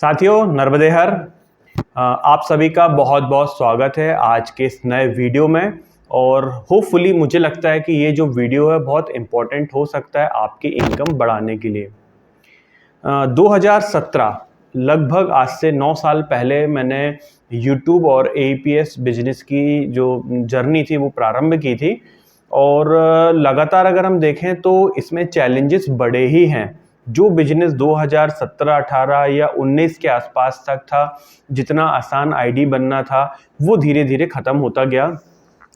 साथियों, नर्मदे हर। आप सभी का बहुत बहुत स्वागत है आज के इस नए वीडियो में। और होपफुली मुझे लगता है कि ये जो वीडियो है बहुत इम्पोर्टेंट हो सकता है आपकी इनकम बढ़ाने के लिए। 2017 लगभग आज से 9 साल पहले मैंने YouTube और APS बिजनेस की जो जर्नी थी वो प्रारंभ की थी। और लगातार अगर हम देखें तो इसमें चैलेंजेस बड़े ही हैं। जो बिजनेस 2017, 18 या 19 के आसपास तक था, जितना आसान आईडी बनना था, वो धीरे धीरे ख़त्म होता गया।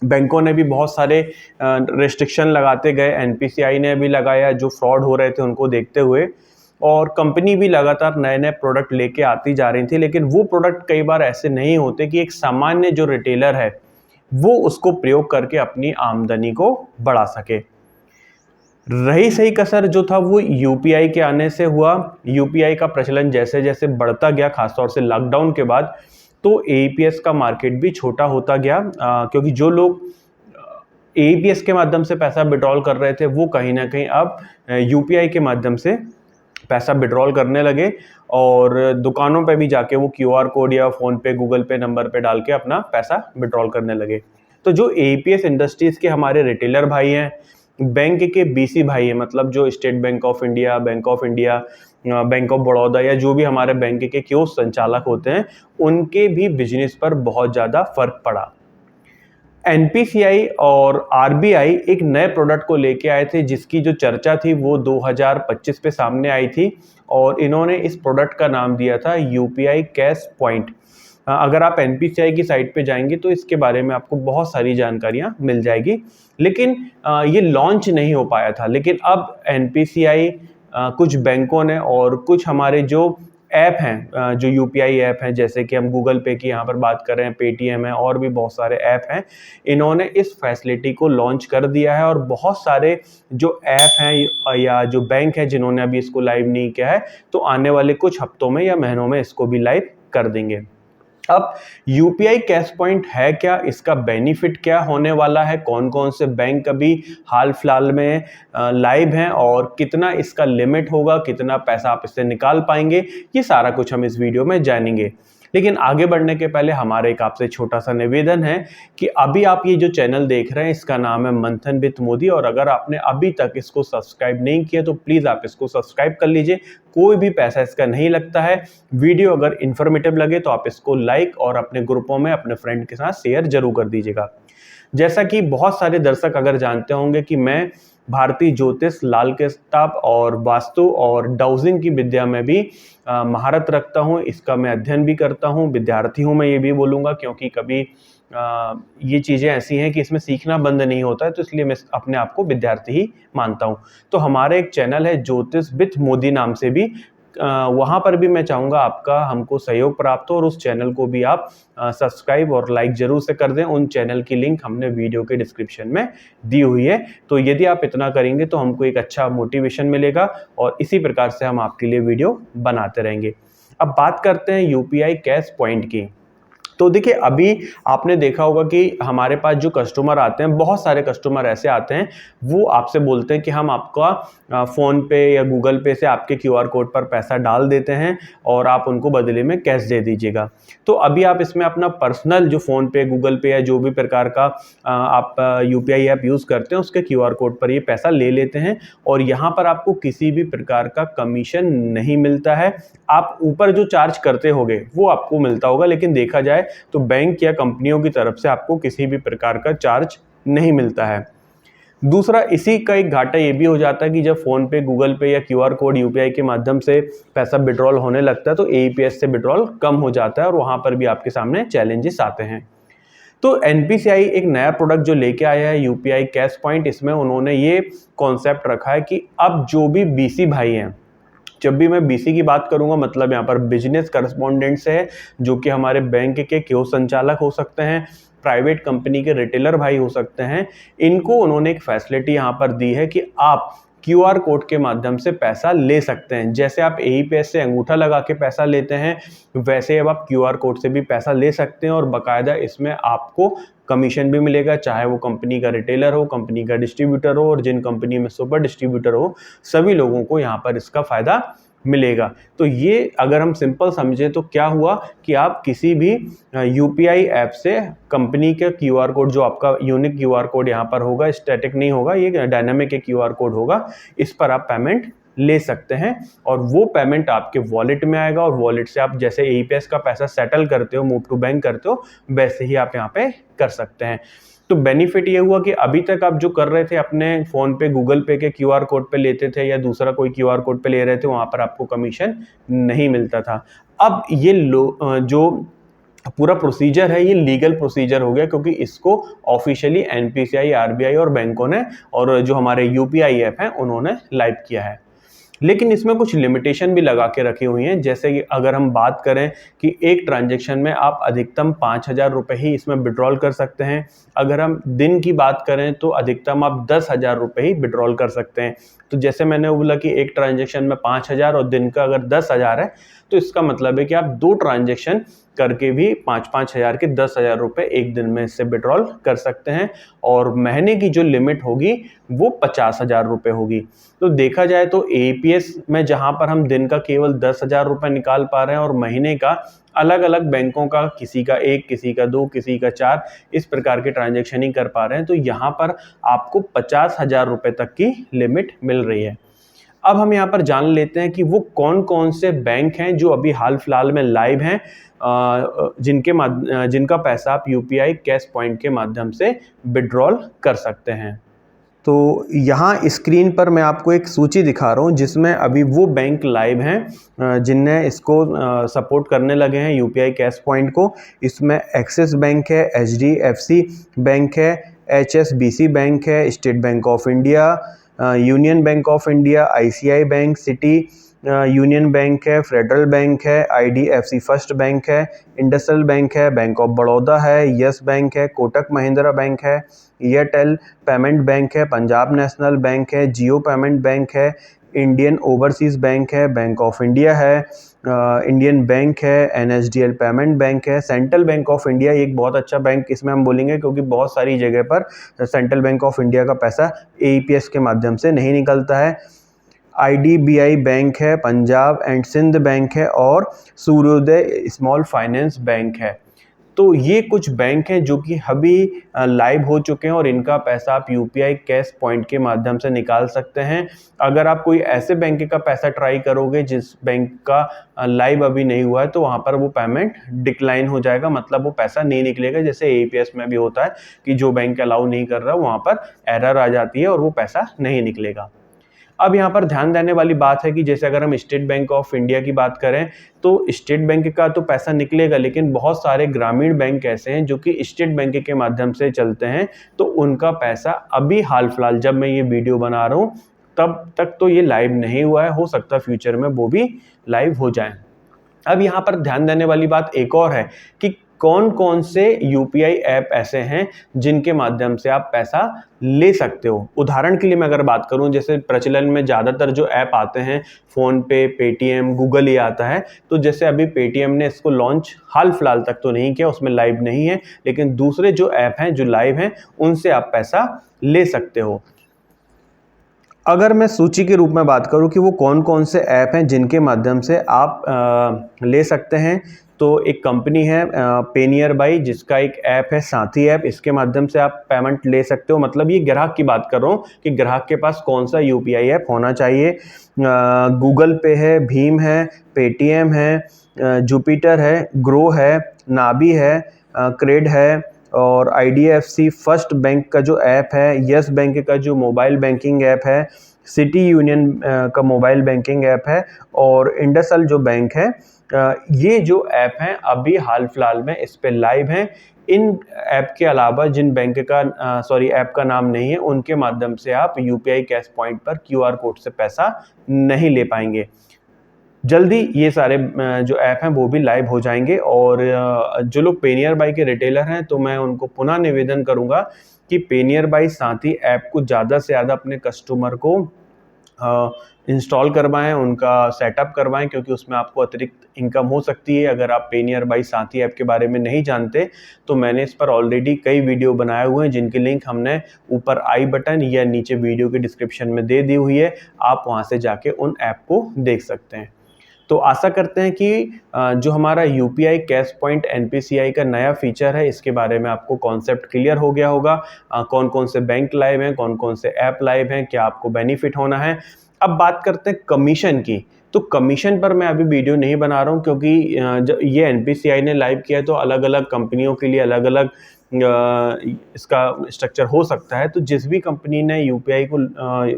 बैंकों ने भी बहुत सारे रेस्ट्रिक्शन लगाते गए, NPCI ने भी लगाया जो फ्रॉड हो रहे थे उनको देखते हुए। और कंपनी भी लगातार नए नए प्रोडक्ट लेके आती जा रही थी, लेकिन वो प्रोडक्ट कई बार ऐसे नहीं होते कि एक सामान्य जो रिटेलर है वो उसको प्रयोग करके अपनी आमदनी को बढ़ा सके। रही सही कसर जो था वो UPI के आने से हुआ। UPI का प्रचलन जैसे जैसे बढ़ता गया, खासतौर से लॉकडाउन के बाद, तो APS का मार्केट भी छोटा होता गया, क्योंकि जो लोग APS के माध्यम से पैसा विड्रॉल कर रहे थे वो कहीं ना कहीं अब UPI के माध्यम से पैसा विड्रॉल करने लगे। और दुकानों पे भी जाके वो QR कोड या फ़ोन पे, गूगल पे नंबर पे डाल के अपना पैसा विड्रॉल करने लगे। तो जो APS इंडस्ट्रीज़ के हमारे रिटेलर भाई हैं, बैंक के BC भाई हैं, मतलब जो state bank of India, bank of Baroda या जो भी हमारे बैंक के कियोस्क संचालक होते हैं, उनके भी बिजनेस पर बहुत ज़्यादा फर्क पड़ा। NPCI और RBI एक नए प्रोडक्ट को लेके आए थे जिसकी जो चर्चा थी वो 2025 पे सामने आई थी, और इन्होंने इस प्रोडक्ट का नाम दिया था UPI कैश पॉइंट। अगर आप NPCI की साइट पे जाएंगे तो इसके बारे में आपको बहुत सारी जानकारियां मिल जाएगी, लेकिन ये लॉन्च नहीं हो पाया था। लेकिन अब NPCI, कुछ बैंकों ने और कुछ हमारे जो ऐप हैं, जो UPI ऐप हैं, जैसे कि हम गूगल पे की यहाँ पर बात कर रहे हैं, पेटीएम है, और भी बहुत सारे ऐप हैं, इन्होंने इस फैसिलिटी को लॉन्च कर दिया है। और बहुत सारे जो ऐप हैं या जो बैंक हैं जिन्होंने अभी इसको लाइव नहीं किया है, तो आने वाले कुछ हफ्तों में या महीनों में इसको भी लाइव कर देंगे। अब UPI कैश पॉइंट है क्या, इसका बेनिफिट क्या होने वाला है, कौन कौन से बैंक अभी हाल फिलहाल में लाइव हैं, और कितना इसका लिमिट होगा, कितना पैसा आप इससे निकाल पाएंगे, ये सारा कुछ हम इस वीडियो में जानेंगे। लेकिन आगे बढ़ने के पहले हमारा एक आपसे छोटा सा निवेदन है कि अभी आप ये जो चैनल देख रहे हैं इसका नाम है मंथन विद मोदी, और अगर आपने अभी तक इसको सब्सक्राइब नहीं किया तो प्लीज़ आप इसको सब्सक्राइब कर लीजिए। कोई भी पैसा इसका नहीं लगता है। वीडियो अगर इन्फॉर्मेटिव लगे तो आप इसको लाइक और अपने ग्रुपों में अपने फ्रेंड के साथ शेयर जरूर कर दीजिएगा। जैसा कि बहुत सारे दर्शक अगर जानते होंगे कि मैं भारतीय ज्योतिष, लाल किताब और वास्तु और डाउजिंग की विद्या में भी महारत रखता हूँ। इसका मैं अध्ययन भी करता हूँ, विद्यार्थी हूँ मैं ये भी बोलूँगा, क्योंकि कभी ये चीज़ें ऐसी हैं कि इसमें सीखना बंद नहीं होता है, तो इसलिए मैं अपने आप को विद्यार्थी ही मानता हूँ। तो हमारा एक चैनल है ज्योतिष विद मोदी नाम से भी, वहाँ पर भी मैं चाहूँगा आपका हमको सहयोग प्राप्त हो, और उस चैनल को भी आप सब्सक्राइब और लाइक जरूर से कर दें। उन चैनल की लिंक हमने वीडियो के डिस्क्रिप्शन में दी हुई है। तो यदि आप इतना करेंगे तो हमको एक अच्छा मोटिवेशन मिलेगा, और इसी प्रकार से हम आपके लिए वीडियो बनाते रहेंगे। अब बात करते हैं UPI कैश पॉइंट की। तो देखिए, अभी आपने देखा होगा कि हमारे पास जो कस्टमर आते हैं, बहुत सारे कस्टमर ऐसे आते हैं, वो आपसे बोलते हैं कि हम आपका फ़ोन पे या गूगल पे से आपके QR कोड पर पैसा डाल देते हैं और आप उनको बदले में कैश दे दीजिएगा। तो अभी आप इसमें अपना पर्सनल जो फ़ोन पे, गूगल पे या जो भी प्रकार का आप UPI ऐप यूज़ करते हैं उसके QR कोड पर ये पैसा ले लेते हैं, और यहाँ पर आपको किसी भी प्रकार का कमीशन नहीं मिलता है। आप ऊपर जो चार्ज करते होंगे वो आपको मिलता होगा, लेकिन देखा जाए तो बैंक या कंपनियों की तरफ से आपको किसी भी प्रकार का चार्ज नहीं मिलता है। दूसरा, इसी का एक घाटा ये भी हो जाता है कि जब फ़ोन पे, गूगल पे या QR कोड UPI के माध्यम से पैसा विड्रॉल होने लगता है तो APS से विड्रॉल कम हो जाता है, और वहाँ पर भी आपके सामने चैलेंजेस आते हैं। तो NPCI एक नया प्रोडक्ट जो लेके आया है UPI कैश पॉइंट, इसमें उन्होंने ये कॉन्सेप्ट रखा है कि अब जो भी BC भाई हैं, जब भी मैं BC की बात करूंगा मतलब यहाँ पर बिजनेस करस्पॉन्डेंट से है, जो कि हमारे बैंक के कियोस्क संचालक हो सकते हैं, प्राइवेट कंपनी के रिटेलर भाई हो सकते हैं, इनको उन्होंने एक फैसिलिटी यहाँ पर दी है कि आप QR कोड के माध्यम से पैसा ले सकते हैं। जैसे आप APS से अंगूठा लगा के पैसा लेते हैं, वैसे अब आप QR कोड से भी पैसा ले सकते हैं, और बाकायदा इसमें आपको कमीशन भी मिलेगा, चाहे वो कंपनी का रिटेलर हो, कंपनी का डिस्ट्रीब्यूटर हो, और जिन कंपनी में सुपर डिस्ट्रीब्यूटर हो, सभी लोगों को यहाँ पर इसका फ़ायदा मिलेगा। तो ये अगर हम सिंपल समझें तो क्या हुआ कि आप किसी भी यूपीआई ऐप से कंपनी के क्यूआर कोड, जो आपका यूनिक क्यूआर कोड यहाँ पर होगा, स्टैटिक नहीं होगा, ये डायनामिक एक क्यूआर कोड होगा, इस पर आप पेमेंट ले सकते हैं और वो पेमेंट आपके वॉलेट में आएगा और वॉलेट से आप जैसे एईपीएस का पैसा सेटल करते हो, मूव टू बैंक करते हो, वैसे ही आप यहाँ पे कर सकते हैं। तो बेनिफिट ये हुआ कि अभी तक आप जो कर रहे थे अपने फ़ोन पे, गूगल पे के क्यूआर कोड पे लेते थे या दूसरा कोई क्यूआर कोड पे ले रहे थे, वहाँ पर आपको कमीशन नहीं मिलता था। अब ये जो पूरा प्रोसीजर है, ये लीगल प्रोसीजर हो गया, क्योंकि इसको ऑफिशियली एनपीसीआई, आरबीआई और बैंकों ने और जो हमारे यूपीआई ऐप हैं उन्होंने लाइव किया है। लेकिन इसमें कुछ लिमिटेशन भी लगा के रखी हुई हैं, जैसे कि अगर हम बात करें कि एक ट्रांजैक्शन में आप अधिकतम 5,000 रुपये ही इसमें विड्रॉल कर सकते हैं। अगर हम दिन की बात करें तो अधिकतम आप 10,000 रुपये ही विड्रॉल कर सकते हैं। तो जैसे मैंने बोला कि एक ट्रांजैक्शन में 5,000 और दिन का अगर 10,000 है, तो इसका मतलब है कि आप 2 ट्रांजैक्शन करके भी 5-5 हज़ार के 10,000 रुपये एक दिन में इससे विड्रॉल कर सकते हैं और महीने की जो लिमिट होगी वो 50,000 रुपये होगी। तो देखा जाए तो एईपीएस में जहां पर हम दिन का केवल 10,000 रुपये निकाल पा रहे हैं और महीने का अलग अलग बैंकों का किसी का 1, किसी का 2, किसी का 4 इस प्रकार के ट्रांजैक्शन ही कर पा रहे हैं, तो यहाँ पर आपको 50,000 रुपये तक की लिमिट मिल रही है। अब हम यहाँ पर जान लेते हैं कि वो कौन कौन से बैंक हैं जो अभी हाल फिलहाल में लाइव हैं, जिनका पैसा आप यूपीआई कैश पॉइंट के माध्यम से विड्रॉल कर सकते हैं। तो यहाँ स्क्रीन पर मैं आपको एक सूची दिखा रहा हूँ जिसमें अभी वो बैंक लाइव हैं जिनने इसको सपोर्ट करने लगे हैं यूपीआई कैश पॉइंट को। इसमें एक्सिस बैंक है, एचडीएफसी बैंक है, एचएसबीसी बैंक है, state bank of India, union bank of India, ICI bank, city union bank है, फेडरल बैंक है, आईडीएफसी फर्स्ट बैंक है, इंडसइंड बैंक है, बैंक ऑफ बड़ौदा है, यस बैंक है, कोटक महिंद्रा बैंक है, एयरटेल पेमेंट बैंक है, पंजाब नेशनल बैंक है, जियो पेमेंट बैंक है, इंडियन ओवरसीज़ बैंक है, बैंक ऑफ इंडिया है, इंडियन बैंक है, एनएसडीएल पेमेंट बैंक है, सेंट्रल बैंक ऑफ इंडिया एक बहुत अच्छा बैंक इसमें हम बोलेंगे क्योंकि बहुत सारी जगह पर सेंट्रल बैंक ऑफ इंडिया का पैसा एईपीएस के माध्यम से नहीं निकलता है। आईडीबीआई बैंक है, पंजाब एंड सिंध बैंक है और सूर्योदय स्मॉल फाइनेंस बैंक है। तो ये कुछ बैंक हैं जो कि अभी लाइव हो चुके हैं और इनका पैसा आप यूपीआई कैश पॉइंट के माध्यम से निकाल सकते हैं। अगर आप कोई ऐसे बैंक का पैसा ट्राई करोगे जिस बैंक का लाइव अभी नहीं हुआ है, तो वहाँ पर वो पेमेंट डिक्लाइन हो जाएगा, मतलब वो पैसा नहीं निकलेगा। जैसे एईपीएस में भी होता है कि जो बैंक अलाउ नहीं कर रहा वहाँ पर एरर आ जाती है और वो पैसा नहीं निकलेगा। अब यहाँ पर ध्यान देने वाली बात है कि जैसे अगर हम स्टेट बैंक ऑफ इंडिया की बात करें तो स्टेट बैंक का तो पैसा निकलेगा, लेकिन बहुत सारे ग्रामीण बैंक ऐसे हैं जो कि स्टेट बैंक के माध्यम से चलते हैं, तो उनका पैसा अभी हाल फिलहाल जब मैं ये वीडियो बना रहा हूँ तब तक तो ये लाइव नहीं हुआ है, हो सकता है फ्यूचर में वो भी लाइव हो जाए। अब यहाँ पर ध्यान देने वाली बात एक और है कि कौन कौन से यूपीआई ऐप ऐसे हैं जिनके माध्यम से आप पैसा ले सकते हो। उदाहरण के लिए मैं अगर बात करूं, जैसे प्रचलन में ज़्यादातर जो ऐप आते हैं फ़ोन पे, पेटीएम, गूगल ही आता है। तो जैसे अभी पेटीएम ने इसको लॉन्च हाल फिलहाल तक तो नहीं किया, उसमें लाइव नहीं है, लेकिन दूसरे जो ऐप हैं जो लाइव हैं उनसे आप पैसा ले सकते हो। अगर मैं सूची के रूप में बात करूं कि वो कौन कौन से ऐप हैं जिनके माध्यम से आप ले सकते हैं, तो एक कंपनी है पेनियर बाई, जिसका एक ऐप है साथी ऐप, इसके माध्यम से आप पेमेंट ले सकते हो। मतलब ये ग्राहक की बात कर रहा हूँ कि ग्राहक के पास कौन सा यूपीआई ऐप होना चाहिए। गूगल पे है, भीम है, पेटीएम है, जुपिटर है, ग्रो है, नाबी है, क्रेड है और आईडीएफसी फर्स्ट बैंक का जो ऐप है, यस बैंक का जो मोबाइल बैंकिंग ऐप है, सिटी यूनियन का मोबाइल बैंकिंग ऐप है और इंडसइंड जो बैंक है। ये जो ऐप हैं अभी हाल फिलहाल में इस पे लाइव हैं। इन ऐप के अलावा जिन बैंक का ऐप का नाम नहीं है, उनके माध्यम से आप यूपीआई कैश पॉइंट पर क्यूआर कोड से पैसा नहीं ले पाएंगे। जल्दी ये सारे जो ऐप हैं वो भी लाइव हो जाएंगे और जो लोग पेनियर बाई के रिटेलर हैं तो मैं उनको पुनः निवेदन करूंगा कि पेनियर बाई साथी ऐप को ज़्यादा से ज़्यादा अपने कस्टमर को इंस्टॉल करवाएं, उनका सेटअप करवाएं, क्योंकि उसमें आपको अतिरिक्त इनकम हो सकती है। अगर आप पेनियरबाई साथी ऐप के बारे में नहीं जानते तो मैंने इस पर ऑलरेडी कई वीडियो बनाए हुए हैं, जिनकी लिंक हमने ऊपर आई बटन या नीचे वीडियो के डिस्क्रिप्शन में दे दी हुई है। आप वहां से जाके उन ऐप को देख सकते हैं। तो आशा करते हैं कि जो हमारा यूपीआई कैश पॉइंट एनपीसीआई का नया फीचर है, इसके बारे में आपको कॉन्सेप्ट क्लियर हो गया होगा। कौन कौन से बैंक लाइव हैं, कौन कौन से ऐप लाइव हैं, क्या आपको बेनिफिट होना है। अब बात करते हैं कमीशन की। तो कमीशन पर मैं अभी वीडियो नहीं बना रहा हूँ, क्योंकि ये एनपीसीआई ने लाइव किया है तो अलग अलग कंपनियों के लिए अलग अलग इसका स्ट्रक्चर हो सकता है। तो जिस भी कंपनी ने यूपीआई को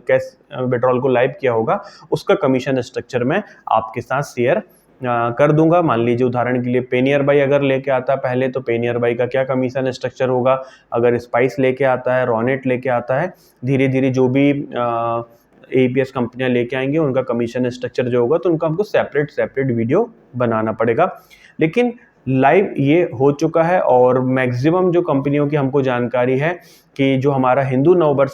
कैश विड्रॉल को लाइव किया होगा, उसका कमीशन स्ट्रक्चर मैं आपके साथ शेयर कर दूंगा। मान लीजिए उदाहरण के लिए पेनियरबाई अगर लेके आता है पहले, तो पेनियरबाई का क्या कमीशन स्ट्रक्चर होगा। अगर स्पाइस लेके आता है, रॉनेट लेके आता है, धीरे धीरे जो भी एपीएस कंपनियां लेके आएंगे उनका कमीशन स्ट्रक्चर जो होगा, तो उनका हमको सेपरेट वीडियो बनाना पड़ेगा। लेकिन लाइव ये हो चुका है और मैक्सिमम जो कंपनियों की हमको जानकारी है कि जो हमारा हिंदू नववर्ष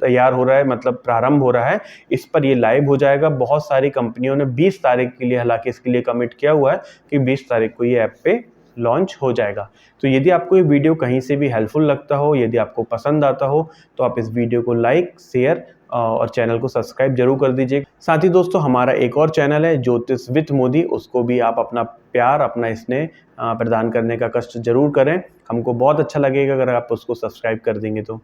तैयार हो रहा है, मतलब प्रारंभ हो रहा है, इस पर ये लाइव हो जाएगा। बहुत सारी कंपनियों ने 20 तारीख के लिए हालांकि इसके लिए कमिट किया हुआ है कि 20 तारीख को ये ऐप पे लॉन्च हो जाएगा। तो यदि आपको ये वीडियो कहीं से भी हेल्पफुल लगता हो, यदि आपको पसंद आता हो, तो आप इस वीडियो को लाइक, शेयर और चैनल को सब्सक्राइब जरूर कर दीजिए। साथ ही दोस्तों हमारा एक और चैनल है ज्योतिष विद मोदी, उसको भी आप अपना प्यार, अपना स्नेह प्रदान करने का कष्ट जरूर करें। हमको बहुत अच्छा लगेगा अगर आप उसको सब्सक्राइब कर देंगे तो।